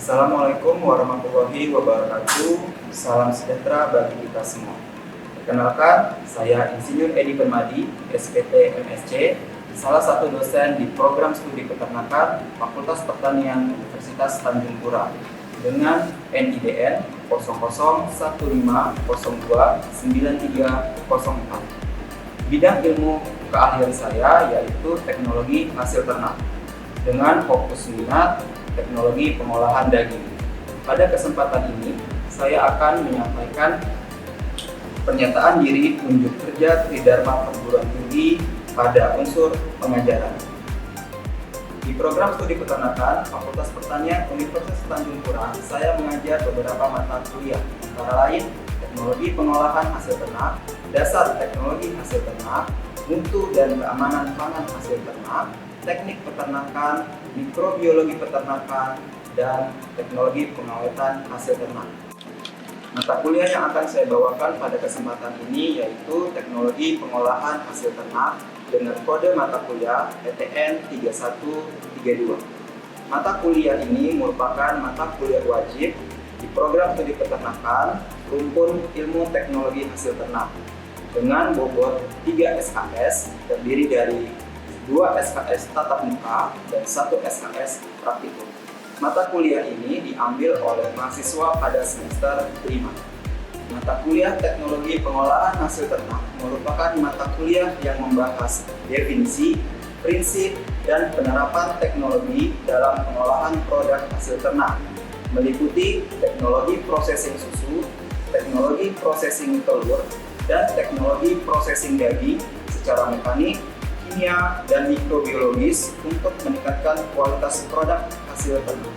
Assalamualaikum warahmatullahi wabarakatuh. Salam sejahtera bagi kita semua. Perkenalkan, saya Insinyur Edi Permadi, SPT MSc, salah satu dosen di program studi peternakan Fakultas Pertanian Universitas Tanjung Pura dengan NIDN 0015029304. Bidang ilmu keahlian saya yaitu teknologi hasil ternak dengan fokus minat teknologi pengolahan daging. Pada kesempatan ini, saya akan menyampaikan pernyataan diri unjuk kerja Tridharma Perguruan Tinggi pada unsur pengajaran. Di program studi peternakan Fakultas Pertanian Universitas Tanjung Pura, saya mengajar beberapa mata kuliah, antara lain teknologi pengolahan hasil ternak, dasar teknologi hasil ternak, mutu dan keamanan pangan hasil ternak, teknik peternakan, mikrobiologi peternakan, dan teknologi pengawetan hasil ternak. Mata kuliah yang akan saya bawakan pada kesempatan ini yaitu teknologi pengolahan hasil ternak dengan kode mata kuliah PTN 3132. Mata kuliah ini merupakan mata kuliah wajib di program studi peternakan rumpun ilmu teknologi hasil ternak dengan bobot 3 SKS terdiri dari 2 SKS tatap muka dan 1 SKS praktikum. Mata kuliah ini diambil oleh mahasiswa pada semester 5. Mata kuliah teknologi pengolahan hasil ternak merupakan mata kuliah yang membahas definisi, prinsip, dan penerapan teknologi dalam pengolahan produk hasil ternak, meliputi teknologi processing susu, teknologi processing telur, dan teknologi processing daging secara mekanik, kimia, dan mikrobiologis untuk meningkatkan kualitas produk hasil ternak.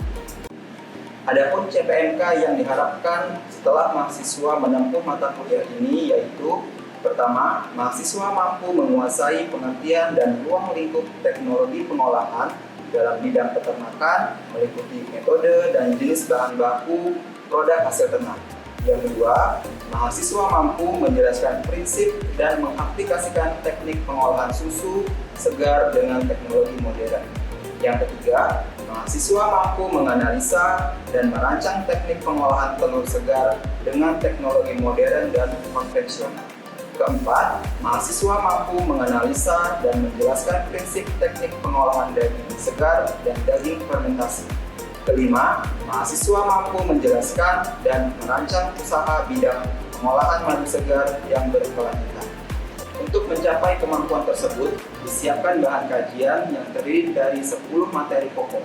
Adapun CPNK yang diharapkan setelah mahasiswa menempuh mata kuliah ini yaitu: pertama, mahasiswa mampu menguasai pengertian dan ruang lingkup teknologi pengolahan dalam bidang peternakan, meliputi metode dan jenis bahan baku produk hasil ternak. Yang kedua, mahasiswa mampu menjelaskan prinsip dan mengaplikasikan teknik pengolahan susu segar dengan teknologi modern. Yang ketiga, mahasiswa mampu menganalisa dan merancang teknik pengolahan telur segar dengan teknologi modern dan konvensional. Keempat, mahasiswa mampu menganalisa dan menjelaskan prinsip teknik pengolahan daging segar dan daging fermentasi. Kelima, mahasiswa mampu menjelaskan dan merancang usaha bidang pengolahan madu segar yang berkelanjutan. Untuk mencapai kemampuan tersebut, disiapkan bahan kajian yang terdiri dari 10 materi pokok,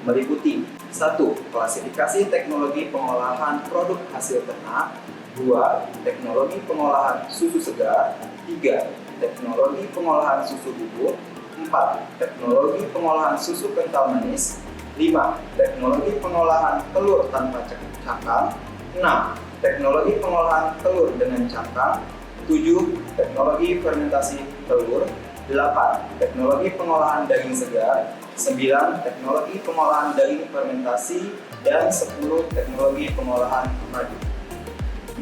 meliputi 1. Klasifikasi teknologi pengolahan produk hasil ternak, 2. Teknologi pengolahan susu segar, 3. Teknologi pengolahan susu bubuk, 4. Teknologi pengolahan susu kental manis, 5. Teknologi pengolahan telur tanpa cangkang, 6. Teknologi pengolahan telur dengan cangkang, 7. Teknologi fermentasi telur, 8. Teknologi pengolahan daging segar, 9. Teknologi pengolahan daging fermentasi, dan 10. Teknologi pengolahan madu.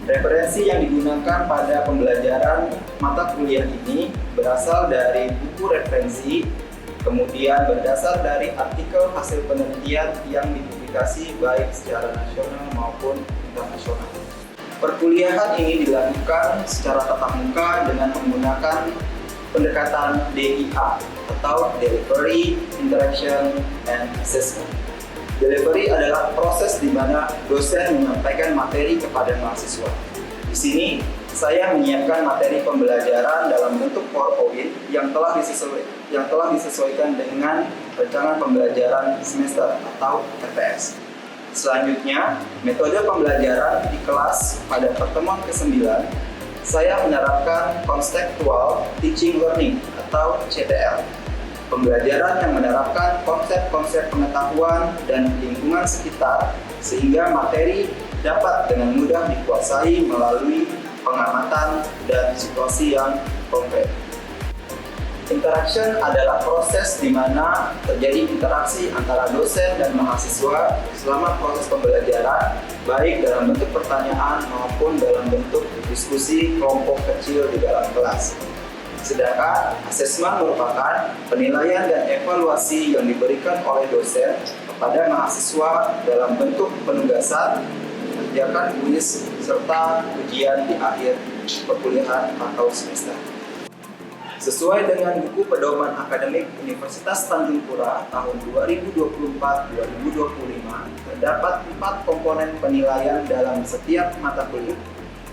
Referensi yang digunakan pada pembelajaran mata kuliah ini berasal dari buku referensi, kemudian berdasar dari artikel hasil penelitian yang dipublikasi baik secara nasional maupun internasional. Perkuliahan ini dilakukan secara tatap muka dengan menggunakan pendekatan DIA atau Delivery, Interaction, and Assessment. Delivery adalah proses di mana dosen menyampaikan materi kepada mahasiswa. Di sini, saya menyiapkan materi pembelajaran dalam bentuk PowerPoint yang telah disesuaikan dengan rencana pembelajaran semester atau RPS. Selanjutnya, metode pembelajaran di kelas pada pertemuan ke-9, saya menerapkan Contextual Teaching Learning atau CTL. Pembelajaran yang menerapkan konsep-konsep pengetahuan dan lingkungan sekitar sehingga materi dapat dengan mudah dikuasai melalui pengamatan dan situasi yang konkret. Interaction adalah proses di mana terjadi interaksi antara dosen dan mahasiswa selama proses pembelajaran, baik dalam bentuk pertanyaan maupun dalam bentuk diskusi kelompok kecil di dalam kelas. Sedangkan asesmen merupakan penilaian dan evaluasi yang diberikan oleh dosen kepada mahasiswa dalam bentuk penugasan, mengerjakan kuis, serta ujian di akhir perkuliahan atau semester. Sesuai dengan buku pedoman akademik Universitas Tanjung Pura tahun 2024-2025, terdapat 4 komponen penilaian dalam setiap mata kuliah.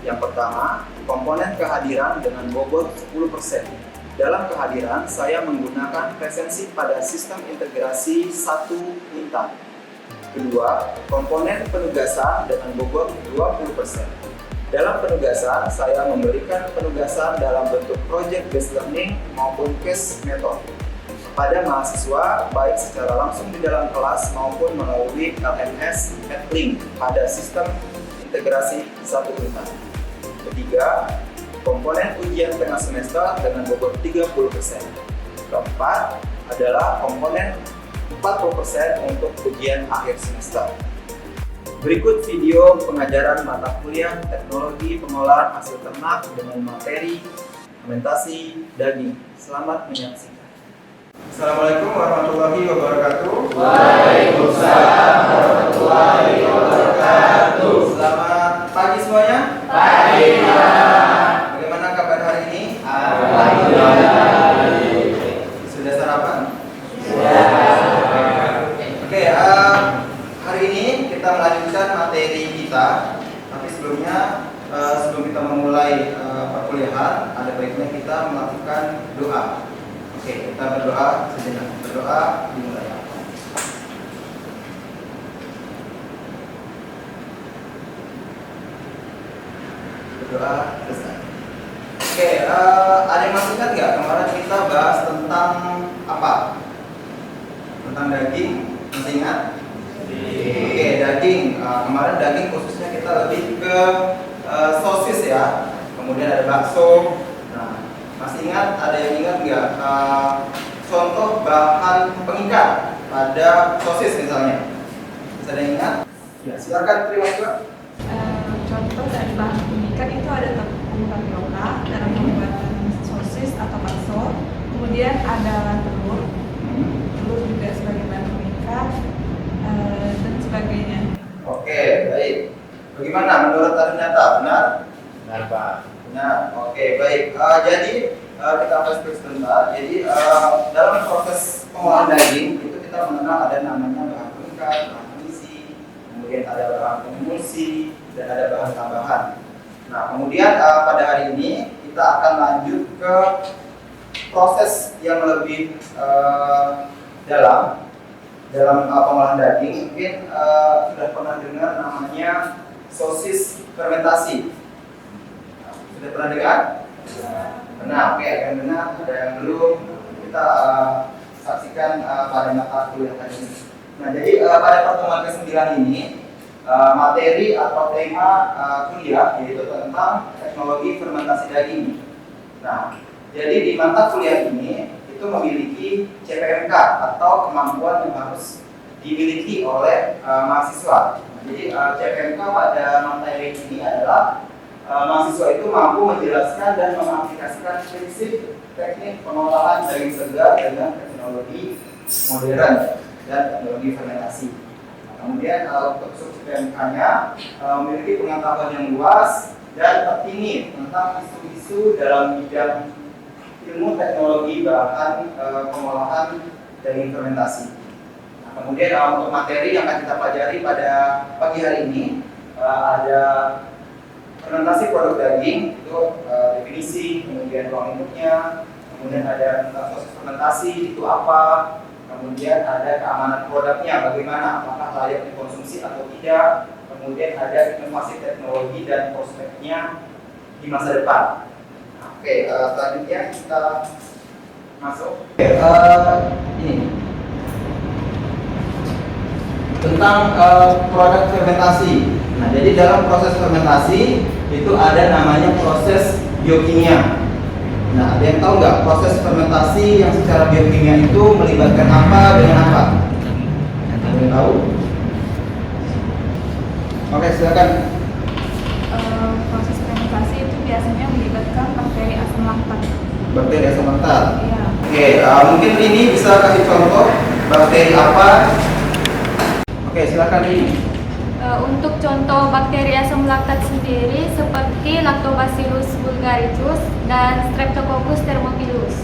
Yang pertama, komponen kehadiran dengan bobot 10%. Dalam kehadiran, saya menggunakan presensi pada sistem integrasi 1 bintang. Kedua, komponen penugasan dengan bobot 20%. Dalam penugasan, saya memberikan penugasan dalam bentuk project based learning maupun case method kepada mahasiswa, baik secara langsung di dalam kelas maupun melalui LMS Link pada sistem integrasi 1 bintang. Ketiga, komponen ujian tengah semester dengan bobot 30%. Keempat adalah komponen 40% untuk ujian akhir semester. Berikut video pengajaran mata kuliah Teknologi Pengolahan Hasil Ternak dengan materi fermentasi daging. Selamat menyaksikan. Assalamualaikum warahmatullahi wabarakatuh. Waalaikumsalam warahmatullahi wabarakatuh. Selamat pagi semuanya. Pagi. Bagaimana kabar hari ini? Alhamdulillah. Sudah sarapan? Sudah. Oke, hari ini kita melanjutkan materi kita. Tapi sebelumnya, sebelum kita memulai perkuliahan, ada baiknya kita melakukan doa. Oke, kita berdoa sejenak. Berdoa dimulai. Berdoa selesai. Oke, ada yang masih ingat nggak kemarin kita bahas tentang apa? Tentang daging, masih ingat? Oke, daging. Kemarin daging khususnya kita lebih ke sosis ya. Kemudian ada bakso. Nah, masih ingat? Ada yang ingat nggak contoh bahan pengikat pada sosis misalnya? Bisa ada yang ingat? Ya, silakan terima kasih. Contoh dari bahan pengikat itu ada tepung tapioka dalam pembuatan sosis atau bakso. Kemudian ada telur juga sebagai bahan pengikat dan sebagainya. Oke, baik. Bagaimana menurut ternyata benar? Benar, Pak. Benar. Oke, baik. Jadi kita flashback sebentar. Jadi dalam proses pengolahan daging itu kita mengenal ada namanya bahan pengikat, bahan pengisi, kemudian ada bahan pemulsi, dan ada bahan tambahan. Nah, kemudian pada hari ini kita akan lanjut ke proses yang lebih dalam pengolahan daging. Mungkin sudah pernah dengar namanya sosis fermentasi. Sudah pernah dengar? Pernah. Oke, ada yang benar, ada yang belum. Kita saksikan pada mata kuliah hari ini. Nah, jadi pada pertemuan ke-9 ini materi atau tema kuliah yaitu tentang teknologi fermentasi daging. Nah, jadi di mata kuliah ini itu memiliki CPMK atau kemampuan yang harus dimiliki oleh mahasiswa. Jadi CPMK pada materi ini adalah mahasiswa itu mampu menjelaskan dan mengaplikasikan prinsip teknik pengolahan daging segar dengan teknologi modern dan teknologi fermentasi. Kemudian untuk CPMK-nya memiliki pengetahuan yang luas dan terkini tentang isu-isu dalam bidang ilmu teknologi bahan pengolahan daging fermentasi. Nah, kemudian untuk materi yang akan kita pelajari pada pagi hari ini ada fermentasi produk daging, itu definisi, kemudian ruang lingkupnya, kemudian ada proses fermentasi itu apa, kemudian ada keamanan produknya, bagaimana, apakah layak dikonsumsi atau tidak, kemudian ada inovasi teknologi dan prospeknya di masa depan. Oke, selanjutnya kita masuk. Ini tentang produk fermentasi. Nah, jadi dalam proses fermentasi itu ada namanya proses biokimia. Nah, ada yang tahu nggak proses fermentasi yang secara biokimia itu melibatkan apa dengan apa? Ada yang tahu? Oke, silakan. Proses fermentasi itu biasanya melibatkan bakteri asam laktat. Bakteri asam laktat. Iya. Oke, mungkin ini bisa kasih contoh bakteri apa Oke, silakan ini. Untuk contoh bakteri asam laktat sendiri seperti Lactobacillus bulgaricus dan Streptococcus thermophilus.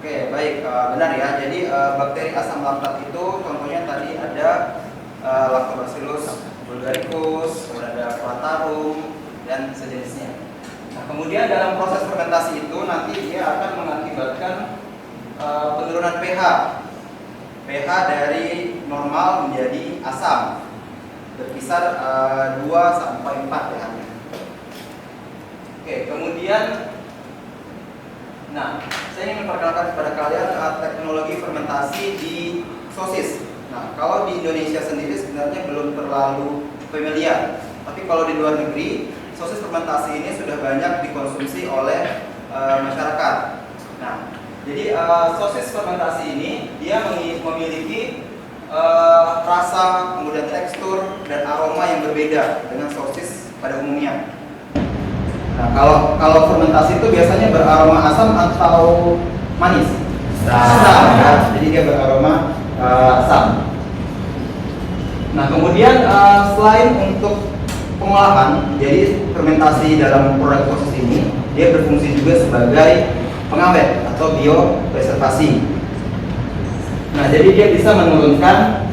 Oke, baik, benar ya. Jadi bakteri asam laktat itu contohnya tadi ada Lactobacillus bulgaricus, kemudian ada Plantarum dan sejenisnya. Nah, kemudian dalam proses fermentasi itu nanti dia akan mengakibatkan penurunan pH dari normal menjadi asam, berkisar 2 sampai 4 pH-nya. Oke, kemudian saya ingin memperkenalkan kepada kalian teknologi fermentasi di sosis. Nah, kalau di Indonesia sendiri sebenarnya belum terlalu familiar, tapi kalau di luar negeri sosis fermentasi ini sudah banyak dikonsumsi oleh masyarakat. Nah, jadi sosis fermentasi ini dia memiliki rasa, kemudian tekstur dan aroma yang berbeda dengan sosis pada umumnya. Nah, kalau fermentasi itu biasanya beraroma asam atau manis? Asam, ya. Jadi dia beraroma asam. Nah, kemudian selain untuk pengolahan, jadi fermentasi dalam produk sosis ini dia berfungsi juga sebagai pengawet atau biopreservasi. Nah, jadi dia bisa menurunkan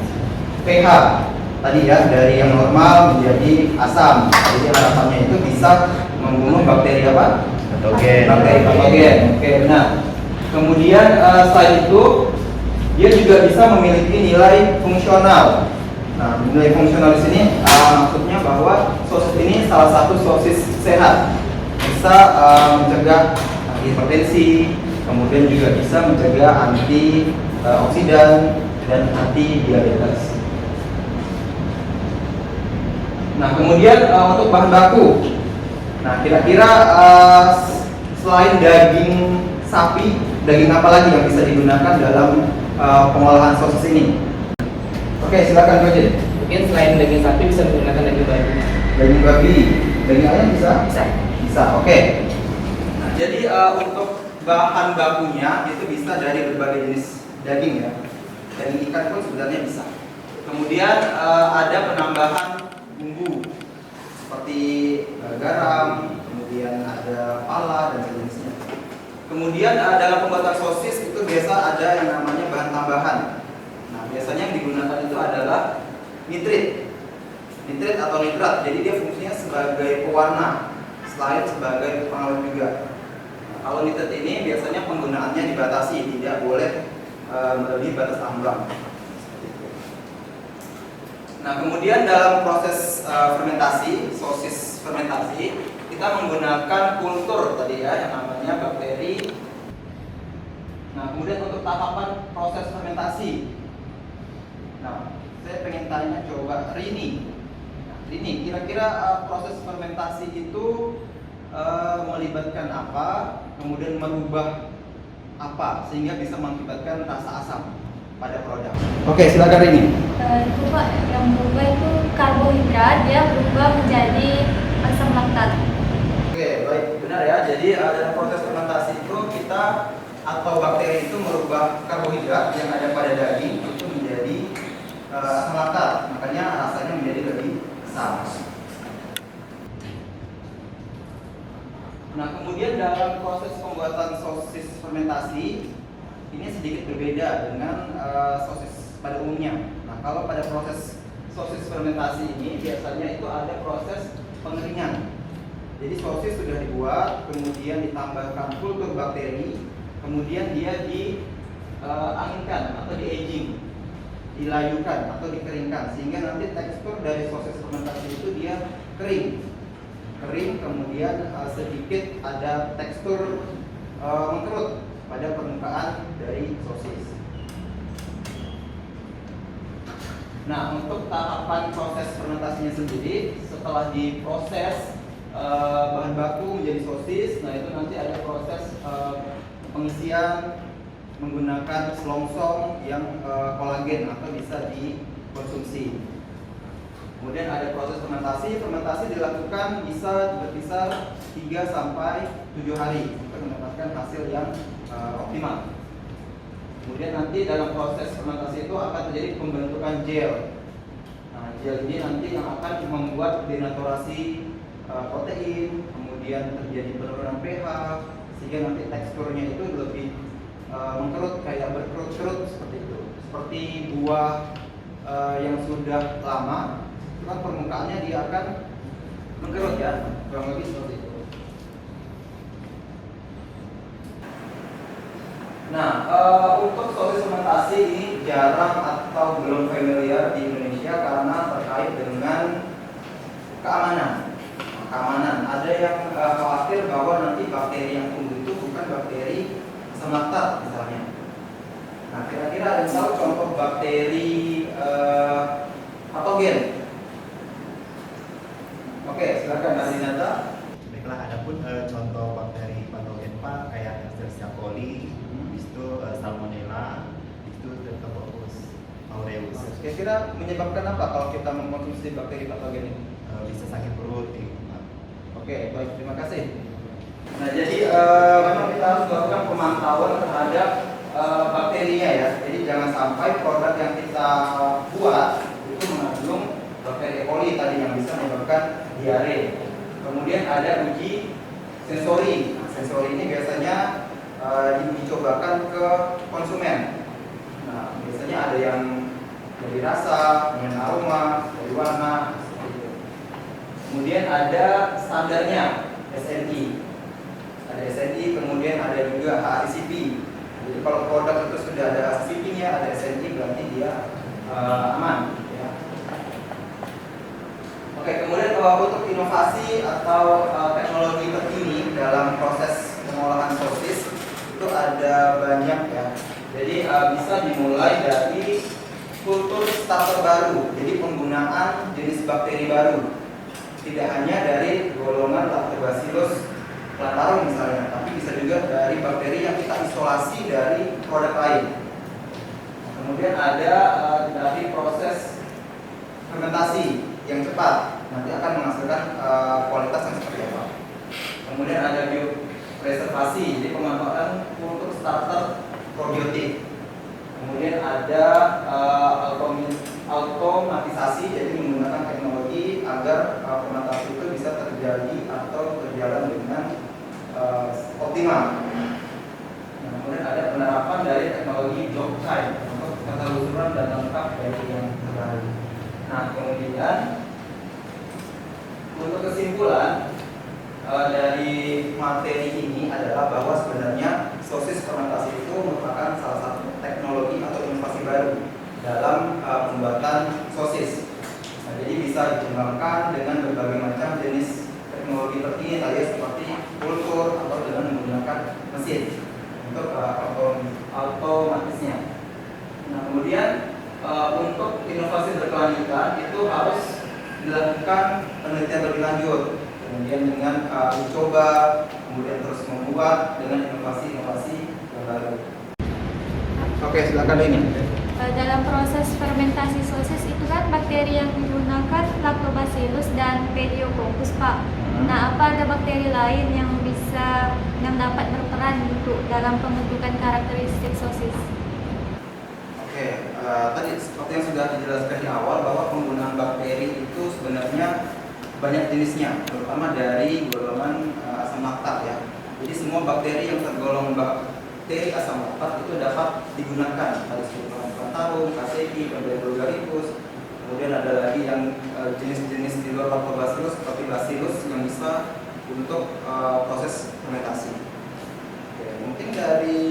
pH tadi ya dari yang normal menjadi asam. Jadi harapannya itu bisa membunuh bakteri apa? Bakteri patogen. Oke, benar. Kemudian selain itu dia juga bisa memiliki nilai fungsional. Nah, nilai fungsional di sini maksudnya bahwa sosis ini salah satu sosis sehat, bisa mencegah hipertensi, kemudian juga bisa mencegah anti oksidan dan anti diabetes. Nah, kemudian untuk bahan baku, nah kira-kira selain daging sapi, daging apa lagi yang bisa digunakan dalam pengolahan sosis ini? Oke, silakan Coach. Mungkin selain daging sapi bisa menggunakan daging babi. Daging babi, daging ayam bisa? Bisa. Oke. Nah, jadi untuk bahan bakunya itu bisa dari berbagai jenis daging ya. Daging ikan pun sebenarnya bisa. Kemudian ada penambahan bumbu seperti garam, kemudian ada pala dan sejenisnya. Kemudian dalam pembuatan sosis itu biasa ada yang namanya bahan tambahan. Nah, biasanya yang digunakan itu adalah nitrit atau nitrat. Jadi dia fungsinya sebagai pewarna selain sebagai pengawet juga. Nah, kalau nitrit ini biasanya penggunaannya dibatasi, tidak boleh melebihi batas ambang. Nah, kemudian dalam proses fermentasi, sosis fermentasi, kita menggunakan kultur tadi ya, yang namanya bakteri. Nah, kemudian untuk tahapan proses fermentasi. Nah, saya pengen tanya coba Rini. Nah, Rini, kira-kira proses fermentasi itu melibatkan apa, kemudian merubah apa sehingga bisa mengakibatkan rasa asam pada produk. Oke, silakan Rini. Itu Pak, yang berubah itu karbohidrat, dia berubah menjadi asam laktat. Oke, baik, benar ya. Jadi dalam proses fermentasi itu kita atau bakteri itu merubah karbohidrat yang ada pada daging itu menjadi asam laktat. Makanya rasanya menjadi lebih asam. Nah, kemudian dalam proses pembuatan sosis fermentasi ini sedikit berbeda dengan sosis pada umumnya. Nah, kalau pada proses sosis fermentasi ini biasanya itu ada proses pengeringan. Jadi sosis sudah dibuat, kemudian ditambahkan kultur bakteri, kemudian dia dianginkan atau di-aging, dilayukan atau dikeringkan sehingga nanti tekstur dari sosis fermentasi itu dia kering, kemudian sedikit ada tekstur mengkerut pada permukaan dari sosis. Nah, untuk tahapan proses fermentasinya sendiri, setelah diproses bahan baku menjadi sosis, nah itu nanti ada proses pengisian menggunakan selongsong yang kolagen atau bisa dikonsumsi. Kemudian ada proses fermentasi. Fermentasi dilakukan bisa berkisar 3 sampai 7 hari untuk mendapatkan hasil yang optimal. Kemudian nanti dalam proses fermentasi itu akan terjadi pembentukan gel. gel ini nanti yang akan membuat denaturasi protein, kemudian terjadi penurunan pH, sehingga nanti teksturnya itu lebih mengkerut, kayak berkerut-kerut seperti itu. Seperti buah yang sudah lama, itu kan permukaannya dia akan mengkerut ya, kurang lebih seperti itu. Nah, untuk sosis fermentasi ini jarang atau belum familiar di Indonesia karena terkait dengan keamanan. Ada yang khawatir bahwa nanti bakteri yang tumbuh itu bukan bakteri asam laktat misalnya. Nah, kira-kira ada yang tahu contoh bakteri patogen? Oke, silakan Azinata. Baiklah, adapun contoh bakteri patogen Pak kayak Escherichia coli, itu Salmonella, itu Streptococcus aureus. Kira-kira menyebabkan apa kalau kita mengkonsumsi bakteri patogen ini? Bisa sakit perut, Pak. Oke, baik, terima kasih. Nah, jadi memang kita harus melakukan pemantauan terhadap bakterinya ya. Jadi jangan sampai produk yang kita buat itu mengandung bakteri E. coli tadi yang bisa menyebabkan diare. Kemudian ada uji sensori. Nah, sensori ini biasanya diuji cobakan ke konsumen. Nah, biasanya ada yang dari rasa, dengan aroma, dari warna, seperti itu. Kemudian ada standarnya SNI. Ada SNI, kemudian ada juga HACCP. Jadi kalau produk itu sudah ada HACCP-nya, ada SNI, berarti dia aman. Ya. Oke, kemudian untuk inovasi atau teknologi terkini dalam proses pengolahan sosis itu ada banyak ya. Jadi bisa dimulai dari kultur starter baru, jadi penggunaan jenis bakteri baru. Tidak hanya dari golongan Lactobacillus plantarum misalnya, tapi bisa juga dari bakteri yang kita isolasi dari produk lain. Kemudian ada dari proses fermentasi yang cepat, nanti akan menghasilkan kualitas yang seperti apa. Kemudian ada biopreservasi, jadi pemanfaatan kultur starter probiotik. Kemudian ada automatisasi, jadi menggunakan teknologi agar fermentasi itu bisa terjadi atau berjalan dengan optimal. Nah, kemudian ada penerapan dari teknologi blockchain untuk ketelusuran dan lengkap dari yang terbaru. Nah, kemudian untuk kesimpulan dari materi ini adalah bahwa sebenarnya sosis fermentasi itu merupakan salah satu teknologi atau inovasi baru dalam pembuatan sosis. Nah, jadi bisa dikembangkan dengan berbagai macam jenis teknologi terkini tadi seperti kultur atau dengan menggunakan mesin untuk otomatisnya. Nah, kemudian untuk inovasi berkelanjutan itu harus dilakukan penelitian lebih lanjut, kemudian dengan mencoba, kemudian terus membuat dengan inovasi-inovasi yang baru. Oke, silakan ini. Dalam proses fermentasi sosis itu kan bakteri yang digunakan Lactobacillus dan Pediococcus, Pak. Nah, apa ada bakteri lain yang dapat berperan untuk dalam pembentukan karakteristik sosis? Oke, tadi seperti yang sudah dijelaskan di awal bahwa penggunaan bakteri itu sebenarnya banyak jenisnya, terutama dari golongan asam laktat ya. Jadi semua bakteri yang tergolong bakteri asam laktat itu dapat digunakan. Ada seperti plantarum, Kaseki, Vulgaricus. Kemudian ada lagi yang jenis-jenis di luar Lactobacillus seperti Bacillus yang bisa untuk proses fermentasi. Oke, mungkin dari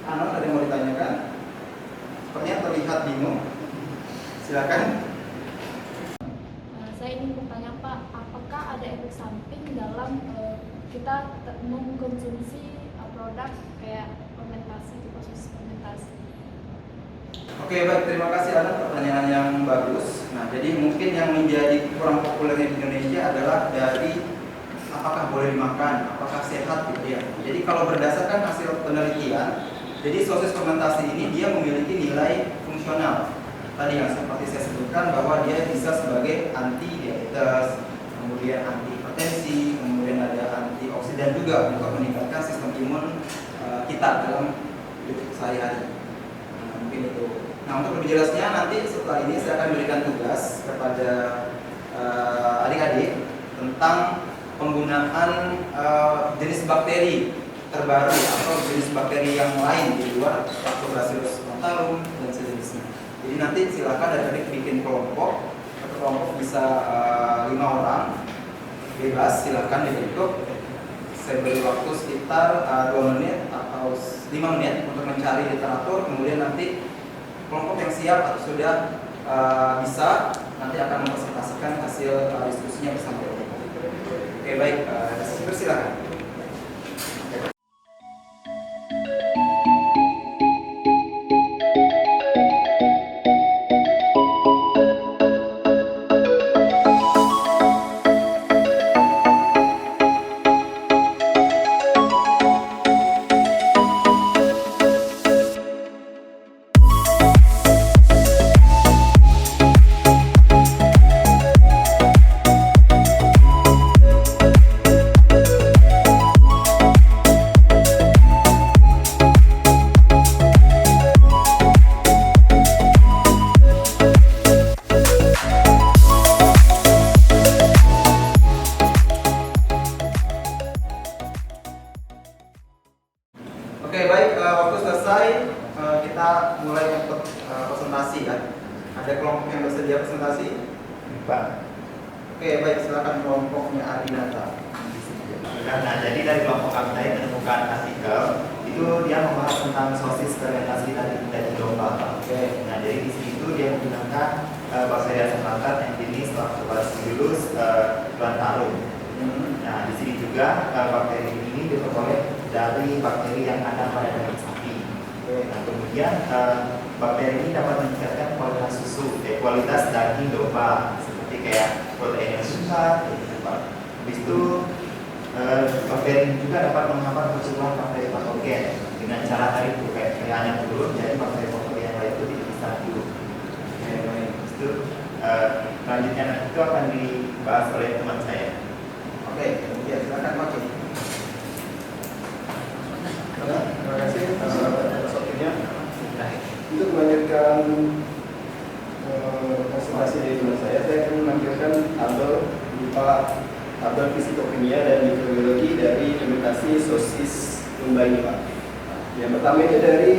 Anon ada yang mau ditanyakan? Sepertinya terlihat bingung. Silakan. Saya ingin bertanya Pak, apakah ada efek samping dalam kita mengkonsumsi produk kayak fermentasi, proses fermentasi? Oke, baik, terima kasih atas pertanyaan yang bagus. Nah, jadi mungkin yang menjadi kurang populer di Indonesia adalah dari apakah boleh dimakan, apakah sehat gitu ya. Jadi kalau berdasarkan hasil penelitian, jadi sosis fermentasi ini dia memiliki nilai fungsional. Tadi yang seperti saya sebutkan bahwa dia bisa sebagai anti diabetes, kemudian anti hipertensi, kemudian ada antioksidan juga untuk meningkatkan sistem imun kita dalam hidup sehari-hari. Nah, mungkin itu. Nah, untuk lebih jelasnya nanti setelah ini saya akan berikan tugas kepada adik-adik tentang penggunaan jenis bakteri terbaru atau jenis bakteri yang lain di luar Lactobacillus plantarum dan sejenisnya. Jadi nanti silakan adik-adik bikin kelompok. Satu kelompok bisa 5 orang, bebas silakan dibentuk. Saya beri waktu sekitar 2 menit atau 5 menit untuk mencari literatur. Kemudian nanti kelompok yang siap atau sudah bisa nanti akan mempresentasikan hasil diskusinya bersama kelompok. Oke, baik, silakan. Oke, baik, waktu selesai, kita mulai untuk presentasi ya. Ada kelompok yang bersedia presentasi? Pak. Oke, baik, silakan kelompoknya Adinata. Nah, jadi dari kelompok kami tadi menemukan artikel itu dia membahas tentang sosis fermentasi dari domba. Oke. Nah, jadi di situ dia menggunakan bakteri asam laktat yang jenis Lactobacillus plantarum. Nah, di sini juga bakteri ini diperoleh dari bakteri yang ada pada daging sapi. Nah, kemudian bakteri ini dapat meningkatkan kualitas susu, kualitas daging domba, seperti kayak protein yang susah, gitu Pak. Habis itu bakteri ini juga dapat menghambat pertumbuhan bakteri patogen dengan cara tadi itu kayak hanya turun, jadi bakteri-bakteri yang lain itu tidak bisa hidup. Habis itu selanjutnya itu akan dibahas oleh teman saya. Oke, kemudian silakan Makin. Terima kasih atas waktunya. Untuk melanjutkan presentasi dari teman saya akan menampilkan tabel berupa tabel fisikokimia dan mikrobiologi dari fermentasi sosis domba ini, Pak. Yang pertama itu dari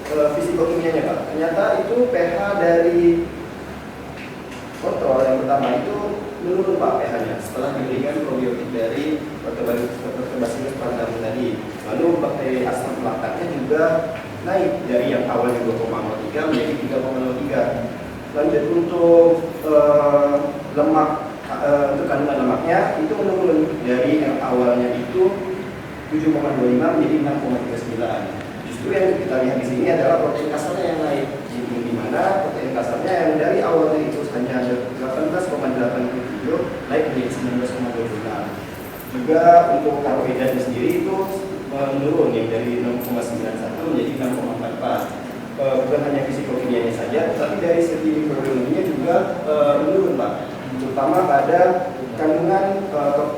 fisikokimianya, Pak. Ternyata itu pH dari kontrol yang pertama itu menurun, Pak, pH-nya setelah diberikan probiotik dari Lactobacillus plantarum tadi. Lalu bakteri asam laktatnya juga naik dari yang awalnya 2,03 menjadi 3,03. Lanjut untuk lemak, untuk kandungan lemaknya itu menurun dari yang awalnya itu 7,25 menjadi 6,39. Justru yang kita lihat di sini adalah protein kasarnya yang naik, di mana protein kasarnya yang dari awalnya itu hanya 18,87 naik menjadi 19,26. Juga untuk karbohidratnya sendiri itu menurun yang dari 6,91 menjadi 6,44. Bukan hanya fisikokimianya saja, tetapi dari segi mikrobiologinya juga menurun, Pak. Terutama pada kandungan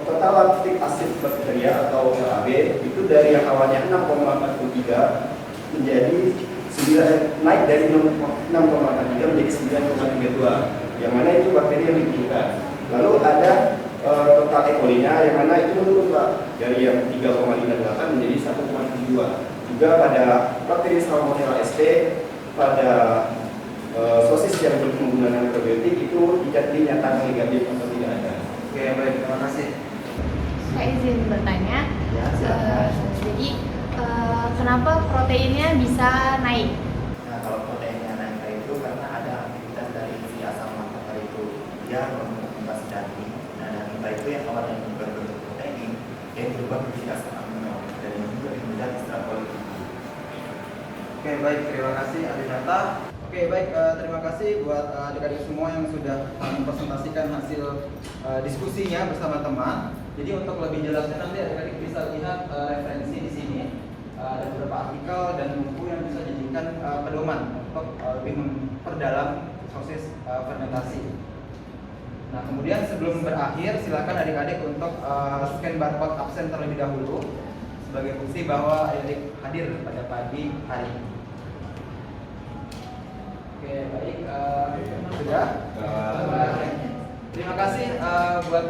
total lactic acid bakteria atau LAB itu dari yang awalnya 6,43 menjadi naik dari 6,43 menjadi 9,32, yang mana itu bakteri yang dibutuhkan. Lalu ada total E. coli-nya yang mana itu menurun, Pak, dari yang 3,58 menjadi 1,72. Juga pada bakteri Salmonella sp pada sosis yang menggunakan probiotik itu dinyatakan negatif atau tidak ada. Oke, baik, terima kasih. Saya izin bertanya. Ya, silakan. Jadi kenapa proteinnya bisa naik? Nah, kalau proteinnya naik itu karena ada aktivitas dari si asam laktat itu, dia membentuk daging. Nah, daging itu yang awalnya berbentuk protein, dia berubah menjadi asam amino dan ini juga mudah diserap oleh tubuh. Oke, baik, terima kasih Adinata. Oke, baik, terima kasih buat adik-adik semua yang sudah mempresentasikan hasil diskusinya bersama teman. Jadi untuk lebih jelasnya nanti adik-adik bisa lihat referensi di sini. Ada beberapa artikel dan buku yang bisa dijadikan pedoman untuk lebih memperdalam proses fermentasi. Nah, kemudian sebelum berakhir, silakan adik-adik untuk scan barcode absen terlebih dahulu sebagai bukti bahwa adik hadir pada pagi hari ini. Oke, baik. Sudah. Terima kasih buat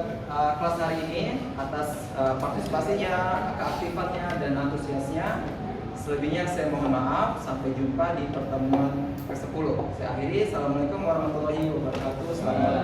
kelas hari ini atas partisipasinya, keaktifannya, dan antusiasnya. Selebihnya saya mohon maaf. Sampai jumpa di pertemuan ke-10. Saya akhiri. Assalamualaikum warahmatullahi wabarakatuh. Selamat